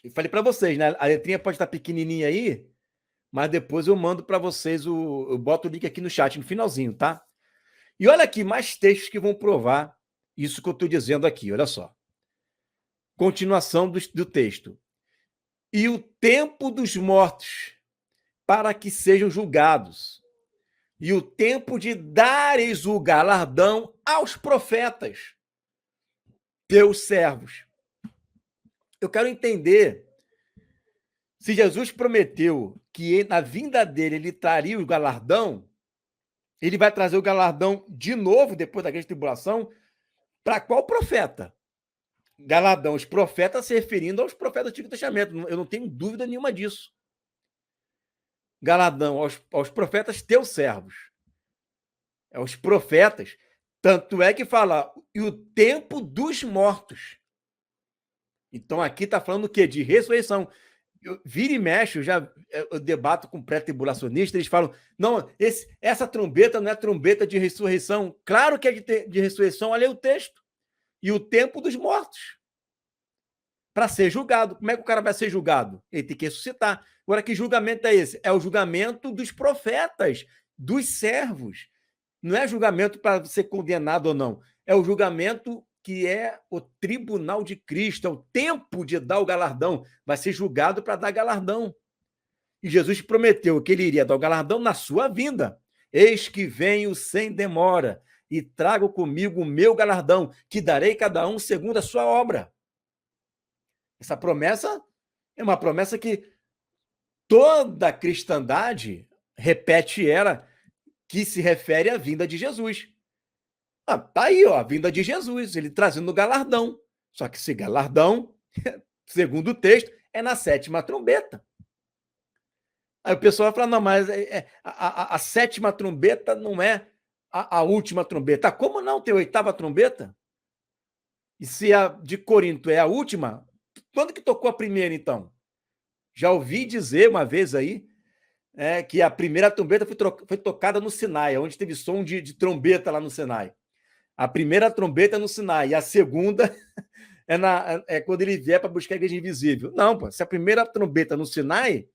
Eu falei para vocês, né? A letrinha pode estar pequenininha aí, mas depois eu mando para vocês, eu boto o link aqui no chat, no finalzinho, tá? E olha aqui, mais textos que vão provar isso que eu estou dizendo aqui, olha só. Continuação do texto. E o tempo dos mortos para que sejam julgados, e o tempo de dares o galardão aos profetas, teus servos. Eu quero entender se Jesus prometeu que na vinda dele ele traria o galardão, ele vai trazer o galardão de novo depois da grande tribulação, para qual profeta? Galardão, os profetas se referindo aos profetas do Antigo Testamento, eu não tenho dúvida nenhuma disso. Galardão aos profetas, teus servos. Aos profetas, tanto é que fala, e o tempo dos mortos. Então aqui está falando o quê? De ressurreição. Vira e mexe, eu debato com pré-tribulacionistas, eles falam, não, essa trombeta não é trombeta de ressurreição. Claro que é de ressurreição, olha aí o texto. E o tempo dos mortos. Para ser julgado. Como é que o cara vai ser julgado? Ele tem que ressuscitar. Agora, que julgamento é esse? É o julgamento dos profetas, dos servos. Não é julgamento para ser condenado ou não. É o julgamento que é o tribunal de Cristo, é o tempo de dar o galardão. Vai ser julgado para dar galardão. E Jesus prometeu que ele iria dar o galardão na sua vinda. Eis que venho sem demora e trago comigo o meu galardão, que darei cada um segundo a sua obra. Essa promessa é uma promessa que toda a cristandade repete ela, que se refere à vinda de Jesus. Tá aí, ó, a vinda de Jesus, ele trazendo o galardão. Só que esse galardão, segundo o texto, é na 7ª trombeta. Aí o pessoal vai falar, não, mas a 7ª trombeta não é a última trombeta. Como não? Tem a 8ª trombeta? E se a de Corinto é a última, quando que tocou a primeira, então? Já ouvi dizer uma vez aí que a primeira trombeta foi tocada no Sinai, onde teve som de trombeta lá no Sinai. A primeira trombeta é no Sinai, e a segunda é quando ele vier para buscar a igreja invisível. Não, pô, se a primeira trombeta no Sinai,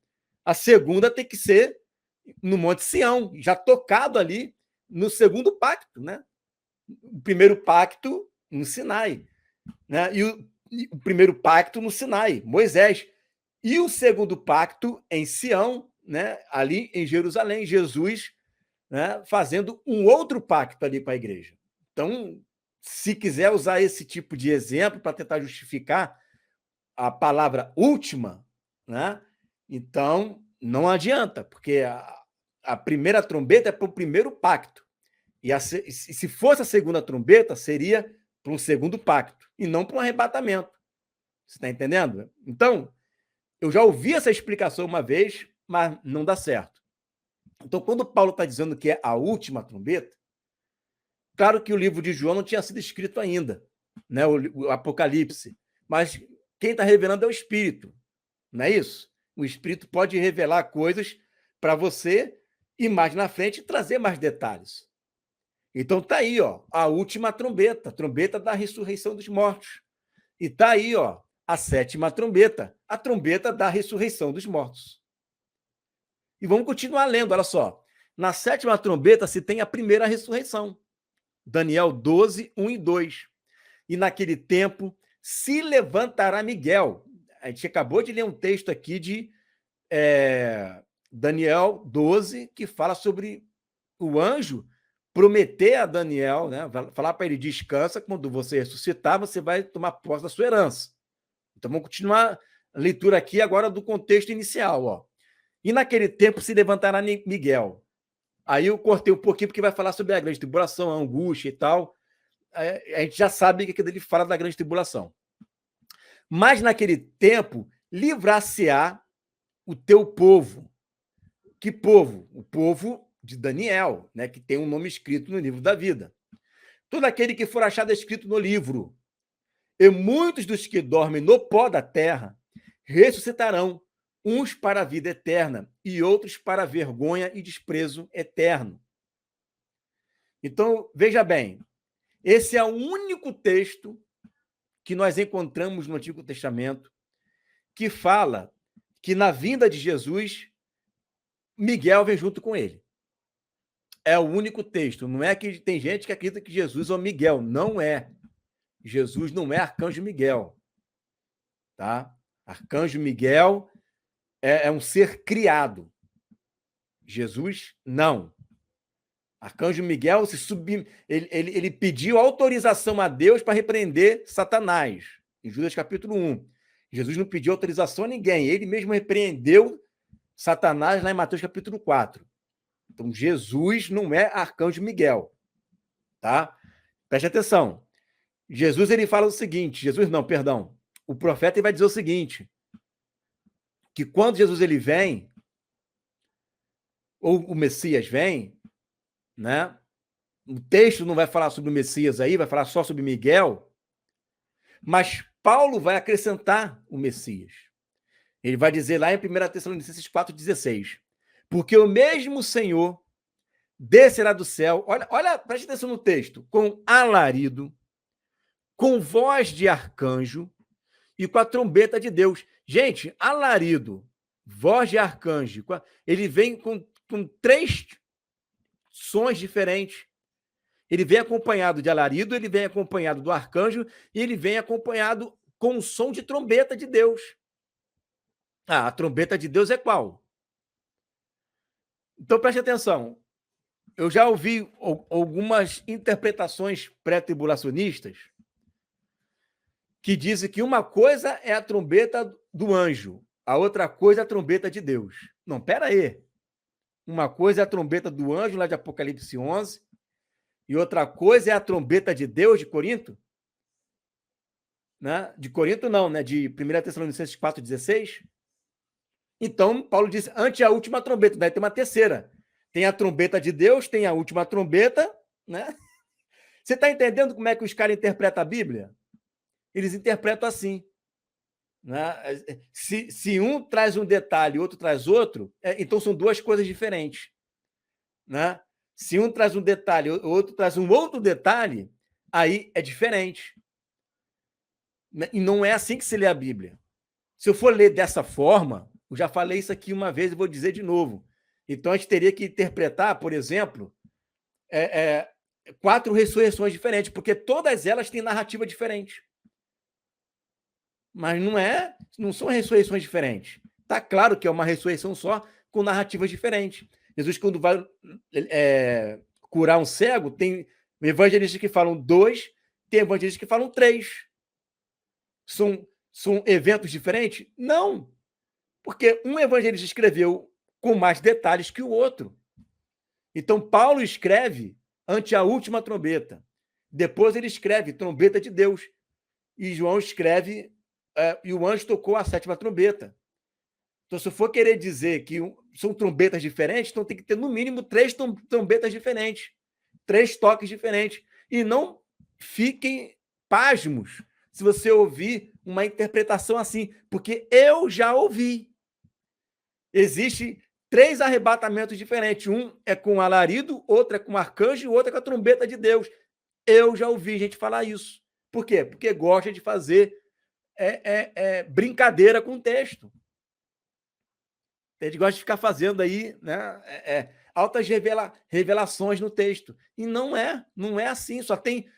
a segunda tem que ser no Monte Sião, já tocado ali no segundo pacto, né? O primeiro pacto no Sinai, né? E o primeiro pacto no Sinai, Moisés. E o segundo pacto em Sião, né? Ali em Jerusalém, Jesus, né? Fazendo um outro pacto ali para a igreja. Então, se quiser usar esse tipo de exemplo para tentar justificar a palavra última, né? Então não adianta, porque a primeira trombeta é para o primeiro pacto. E se fosse a segunda trombeta, seria para um segundo pacto, e não para um arrebatamento. Você está entendendo? Então, eu já ouvi essa explicação uma vez, mas não dá certo. Então, quando Paulo está dizendo que é a última trombeta, claro que o livro de João não tinha sido escrito ainda, né? O Apocalipse, mas quem está revelando é o Espírito, não é isso? O Espírito pode revelar coisas para você e mais na frente trazer mais detalhes. Então tá aí, ó, a última trombeta, a trombeta da ressurreição dos mortos. E tá aí, ó, a 7ª trombeta, a trombeta da ressurreição dos mortos. E vamos continuar lendo, olha só. Na 7ª trombeta se tem a primeira ressurreição. Daniel 12, 1 e 2. E naquele tempo se levantará Miguel. A gente acabou de ler um texto aqui de Daniel 12, que fala sobre o anjo prometer a Daniel, né? Falar para ele, descansa, quando você ressuscitar, você vai tomar posse da sua herança. Então vamos continuar a leitura aqui agora do contexto inicial. Ó. E naquele tempo se levantará Miguel. Aí eu cortei um pouquinho, porque vai falar sobre a grande tribulação, a angústia e tal. A gente já sabe que ele fala da grande tribulação. Mas naquele tempo livrar-se-á o teu povo. Que povo? O povo de Daniel, né, que tem um nome escrito no livro da vida. Todo aquele que for achado escrito no livro. E muitos dos que dormem no pó da terra ressuscitarão, uns para a vida eterna e outros para a vergonha e desprezo eterno. Então, veja bem, esse é o único texto que nós encontramos no Antigo Testamento que fala que na vinda de Jesus, Miguel vem junto com ele. É o único texto. Não é que tem gente que acredita que Jesus é o Miguel. Não é. Jesus não é arcanjo Miguel. Tá? Arcanjo Miguel é um ser criado. Jesus, não. Arcanjo Miguel ele pediu autorização a Deus para repreender Satanás, em Judas capítulo 1. Jesus não pediu autorização a ninguém, ele mesmo repreendeu Satanás lá em Mateus capítulo 4. Então, Jesus não é Arcanjo Miguel. Tá? Preste atenção. Jesus ele fala o seguinte, o profeta ele vai dizer o seguinte, que quando Jesus ele vem, ou o Messias vem, né? O texto não vai falar sobre o Messias aí, vai falar só sobre Miguel, mas Paulo vai acrescentar o Messias. Ele vai dizer lá em 1 Tessalonicenses 4,16, porque o mesmo Senhor descerá do céu, olha, preste atenção no texto, com alarido, com voz de arcanjo e com a trombeta de Deus. Gente, alarido, voz de arcanjo, ele vem com 3 sons diferentes. Ele vem acompanhado de alarido, ele vem acompanhado do arcanjo e ele vem acompanhado com o som de trombeta de Deus. A trombeta de Deus é qual? Então, preste atenção. Eu já ouvi algumas interpretações pré-tribulacionistas que dizem que uma coisa é a trombeta do anjo, a outra coisa é a trombeta de Deus. Não, pera aí. Uma coisa é a trombeta do anjo, lá de Apocalipse 11, e outra coisa é a trombeta de Deus, de Corinto. Né? De Corinto não, né? De 1 Tessalonicenses 4,16. Então, Paulo diz, ante a última trombeta, daí tem uma terceira. Tem a trombeta de Deus, tem a última trombeta, né? Você está entendendo como é que os caras interpretam a Bíblia? Eles interpretam assim. Né? Se um traz um detalhe e outro traz outro, então são 2 coisas diferentes. Né? Se um traz um detalhe e o outro traz um outro detalhe, aí é diferente. E não é assim que se lê a Bíblia. Se eu for ler dessa forma, eu já falei isso aqui uma vez e vou dizer de novo. Então, a gente teria que interpretar, por exemplo, 4 ressurreições diferentes, porque todas elas têm narrativa diferente. Mas não são ressurreições diferentes. Está claro que é uma ressurreição só, com narrativas diferentes. Jesus, quando vai curar um cego, tem evangelistas que falam 2, tem evangelistas que falam 3. São eventos diferentes? Não. Porque um evangelista escreveu com mais detalhes que o outro. Então, Paulo escreve ante a última trombeta. Depois ele escreve trombeta de Deus. E João escreve e o anjo tocou a 7ª trombeta. Então, se eu for querer dizer que são trombetas diferentes, então tem que ter no mínimo 3 trombetas diferentes. 3 toques diferentes. E não fiquem pasmos se você ouvir uma interpretação assim, porque eu já ouvi. Existem 3 arrebatamentos diferentes. Um é com alarido, outro é com arcanjo e outro é com a trombeta de Deus. Eu já ouvi gente falar isso. Por quê? Porque gosta de fazer brincadeira com o texto. A gente gosta de ficar fazendo aí, né, altas revelações no texto. E não é assim. Só tem...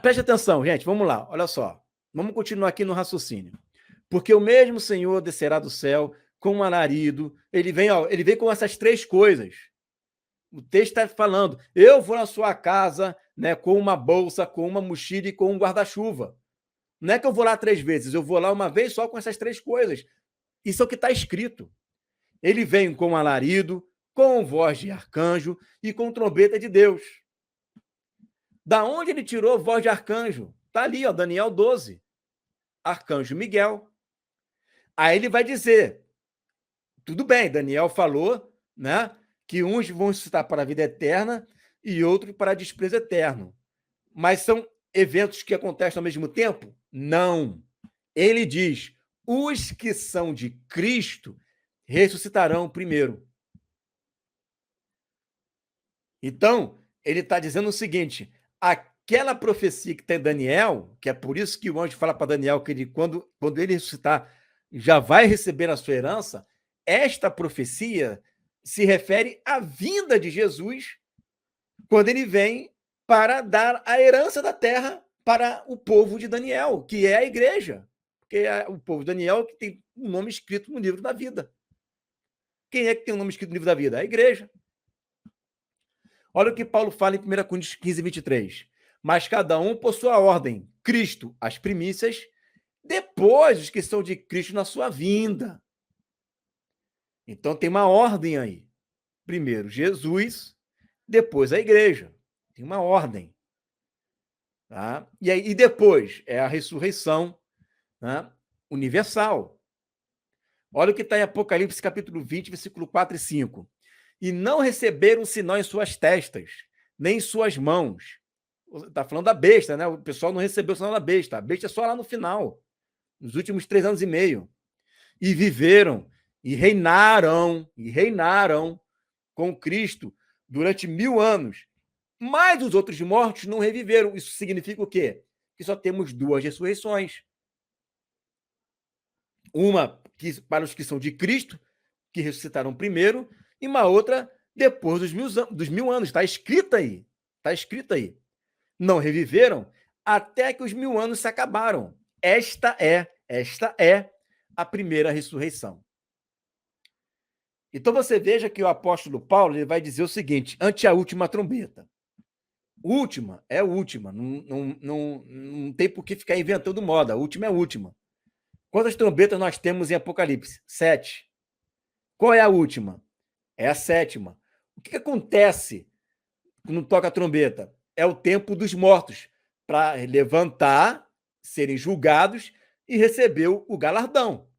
Preste atenção, gente, vamos lá, olha só. Vamos continuar aqui no raciocínio. Porque o mesmo Senhor descerá do céu com um alarido. Ele vem com essas 3 coisas. O texto está falando, eu vou na sua casa, né, com uma bolsa, com uma mochila e com um guarda-chuva. Não é que eu vou lá 3 vezes, eu vou lá uma vez só com essas 3 coisas. Isso é o que está escrito. Ele vem com alarido, com voz de arcanjo e com trombeta de Deus. Da onde ele tirou voz de arcanjo? Está ali, ó, Daniel 12. Arcanjo Miguel. Aí ele vai dizer, tudo bem, Daniel falou, né, que uns vão ressuscitar para a vida eterna e outros para desprezo eterno. Mas são eventos que acontecem ao mesmo tempo? Não. Ele diz, os que são de Cristo ressuscitarão primeiro. Então, ele está dizendo o seguinte, aquela profecia que tem Daniel, que é por isso que o anjo fala para Daniel que ele, quando ele ressuscitar, já vai receber a sua herança, esta profecia se refere à vinda de Jesus, quando ele vem para dar a herança da terra para o povo de Daniel, que é a igreja. Porque é o povo de Daniel que tem um nome escrito no livro da vida. Quem é que tem um nome escrito no livro da vida? A igreja. Olha o que Paulo fala em 1 Coríntios 15, 23. Mas cada um por sua ordem. Cristo, as primícias, depois os que são de Cristo na sua vinda. Então tem uma ordem aí. Primeiro Jesus, depois a igreja. Tem uma ordem. Tá? E depois é a ressurreição, né, universal. Olha o que está em Apocalipse capítulo 20, versículo 4 e 5. E não receberam sinal em suas testas, nem em suas mãos. Está falando da besta, né? O pessoal não recebeu o sinal da besta. A besta é só lá no final, nos últimos 3 anos e meio. E viveram, e reinaram com Cristo durante 1000 anos. Mas os outros mortos não reviveram. Isso significa o quê? Que só temos 2 ressurreições. Uma para os que são de Cristo, que ressuscitaram primeiro, e uma outra depois dos 1000 anos. Está escrito aí. Está escrito aí. Não reviveram até que os 1000 anos se acabaram. Esta é a primeira ressurreição. Então você veja que o apóstolo Paulo ele vai dizer o seguinte, ante a última trombeta. Última é última, não tem por que ficar inventando moda, a última é a última. Quantas trombetas nós temos em Apocalipse? 7. Qual é a última? É a 7ª. O que acontece quando toca a trombeta? É o tempo dos mortos, para levantar, serem julgados e receber o galardão.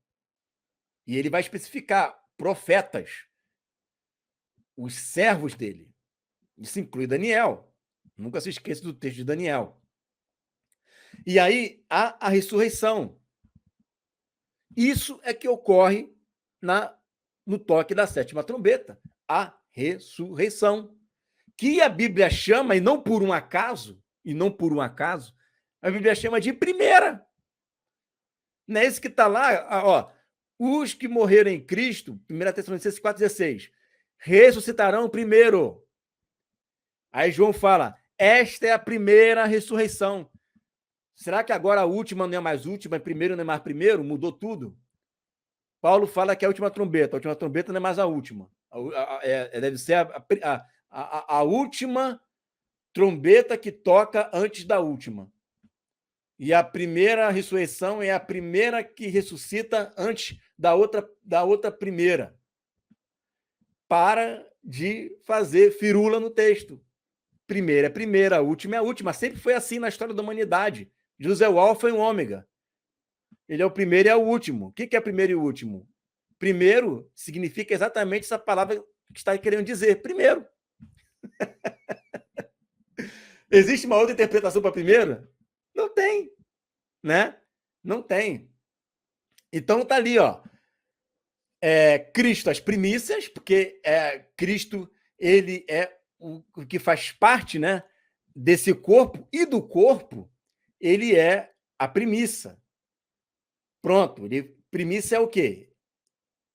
E ele vai especificar profetas, os servos dele. Isso inclui Daniel. Nunca se esqueça do texto de Daniel. E aí há a ressurreição. Isso é que ocorre no toque da 7ª trombeta. A ressurreição. Que a Bíblia chama, e não por um acaso, a Bíblia chama de primeira. Não é isso que está lá? Ó, os que morreram em Cristo, 1 Tessalonicenses 4,16, ressuscitarão primeiro. Aí João fala, esta é a primeira ressurreição. Será que agora a última não é mais última, primeiro não é mais primeiro? Mudou tudo? Paulo fala que é a última trombeta não é mais a última. Deve ser a última trombeta que toca antes da última. E a primeira ressurreição é a primeira que ressuscita antes da outra primeira. Para de fazer firula no texto. Primeira é primeira, a última é a última. Sempre foi assim na história da humanidade. José o Alfa e o Ômega. Ele é o primeiro e é o último. O que é primeiro e o último? Primeiro significa exatamente essa palavra que está querendo dizer. Primeiro. Existe uma outra interpretação para primeiro? Não tem, né? Não tem. Então tá ali, ó. Cristo as primícias, porque Cristo ele é o que faz parte, né, desse corpo, e do corpo ele é a primícia. Pronto, primícia é o quê?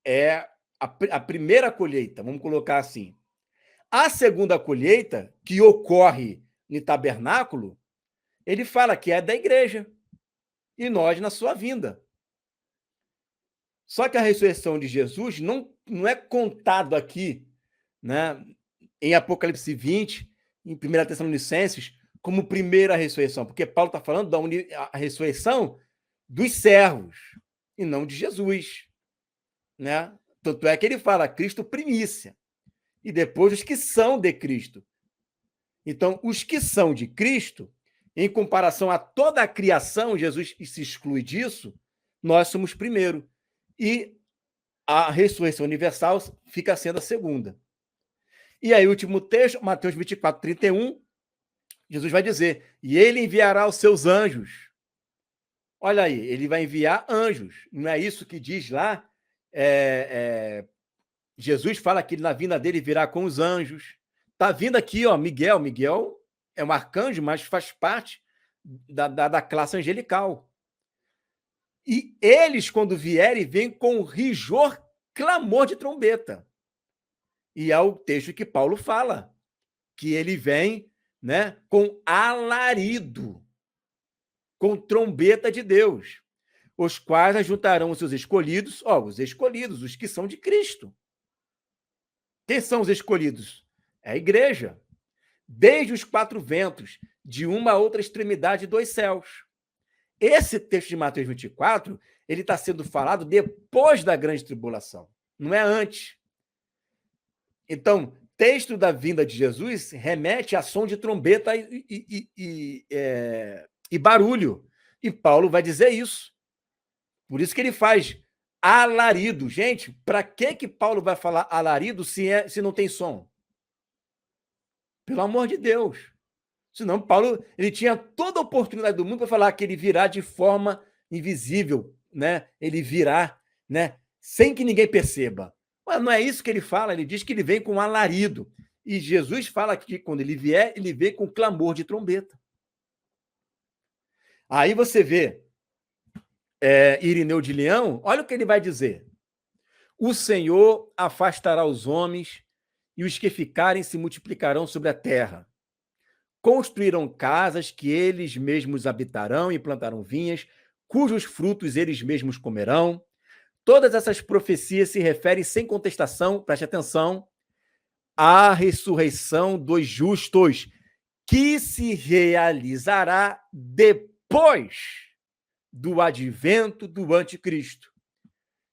É a primeira colheita, vamos colocar assim. A segunda colheita, que ocorre no tabernáculo, ele fala que é da igreja, e nós na sua vinda. Só que a ressurreição de Jesus não é contado aqui, né, em Apocalipse 20, em 1 Tessalonicenses, como primeira ressurreição, porque Paulo está falando da ressurreição dos servos, e não de Jesus. Né? Tanto é que ele fala Cristo primícia, e depois os que são de Cristo. Então, os que são de Cristo, em comparação a toda a criação, Jesus se exclui disso, nós somos primeiro. E a ressurreição universal fica sendo a segunda. E aí, o último texto, Mateus 24, 31, Jesus vai dizer, e ele enviará os seus anjos. Olha aí, ele vai enviar anjos. Não é isso que diz lá? Jesus fala que na vinda dele virá com os anjos. Está vindo aqui, ó, Miguel. Miguel é um arcanjo, mas faz parte da classe angelical. E eles, quando vierem, vêm com rigor, clamor de trombeta. E é o texto que Paulo fala, que ele vem, né, com alarido, com trombeta de Deus, os quais ajuntarão os seus escolhidos, os escolhidos, os que são de Cristo. Quem são os escolhidos? É a igreja. Desde os quatro ventos, de uma a outra extremidade dos céus. Esse texto de Mateus 24, ele está sendo falado depois da grande tribulação, não é antes. Então, texto da vinda de Jesus remete a som de trombeta e barulho. E Paulo vai dizer isso. Por isso que ele faz alarido. Gente, para que Paulo vai falar alarido se não tem som? Pelo amor de Deus. Senão, Paulo ele tinha toda a oportunidade do mundo para falar que ele virá de forma invisível, né? Ele virá, né? Sem que ninguém perceba. Mas não é isso que ele fala, ele diz que ele vem com alarido. E Jesus fala que quando ele vier, ele vem com clamor de trombeta. Aí você vê Irineu de Leão, olha o que ele vai dizer. O Senhor afastará os homens e os que ficarem se multiplicarão sobre a terra. Construirão casas que eles mesmos habitarão e plantarão vinhas, cujos frutos eles mesmos comerão. Todas essas profecias se referem sem contestação, preste atenção, à ressurreição dos justos, que se realizará depois do advento do anticristo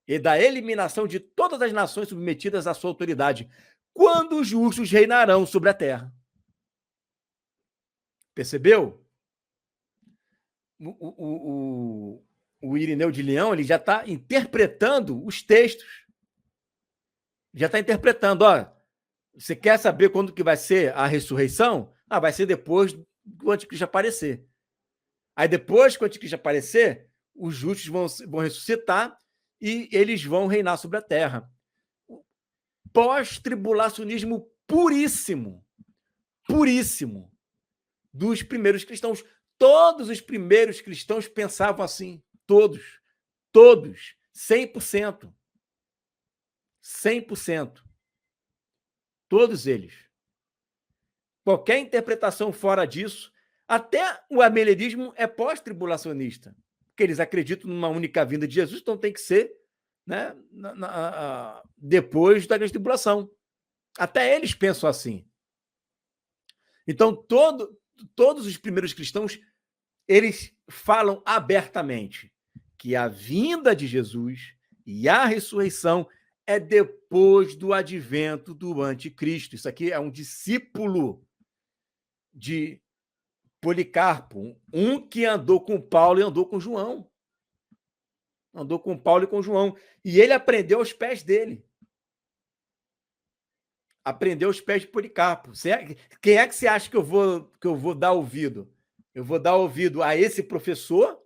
e da eliminação de todas as nações submetidas à sua autoridade, quando os justos reinarão sobre a terra. Percebeu? O Irineu de Leão ele já está interpretando os textos. Já está interpretando. Você quer saber quando que vai ser a ressurreição? Vai ser depois do anticristo aparecer. Aí depois que o anticristo aparecer, os justos vão ressuscitar e eles vão reinar sobre a terra. Pós-tribulacionismo puríssimo. Puríssimo. Dos primeiros cristãos. Todos os primeiros cristãos pensavam assim. Todos. 100%. 100%. Todos eles. Qualquer interpretação fora disso, até o arminianismo é pós-tribulacionista, porque eles acreditam numa única vinda de Jesus, então tem que ser, né, depois da grande tribulação. Até eles pensam assim. Então, todos os primeiros cristãos, eles falam abertamente que a vinda de Jesus e a ressurreição é depois do advento do anticristo. Isso aqui é um discípulo de Policarpo, um que andou com Paulo e andou com João. Andou com Paulo e com João. E ele aprendeu aos pés dele. Aprendeu aos pés de Policarpo. Quem é que você acha que eu vou dar ouvido? Eu vou dar ouvido a esse professor,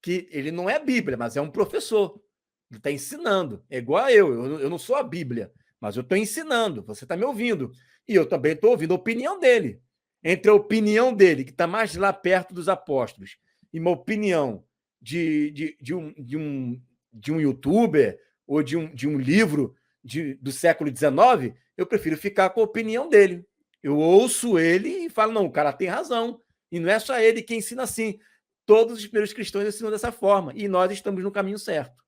que ele não é Bíblia, mas é um professor. Ele está ensinando. É igual a eu não sou a Bíblia, mas eu estou ensinando. Você está me ouvindo. E eu também estou ouvindo a opinião dele. Entre a opinião dele, que está mais lá perto dos apóstolos, e uma opinião de um youtuber ou de um livro do século XIX, eu prefiro ficar com a opinião dele. Eu ouço ele e falo, não, o cara tem razão. E não é só ele que ensina assim. Todos os primeiros cristãos ensinam dessa forma. E nós estamos no caminho certo.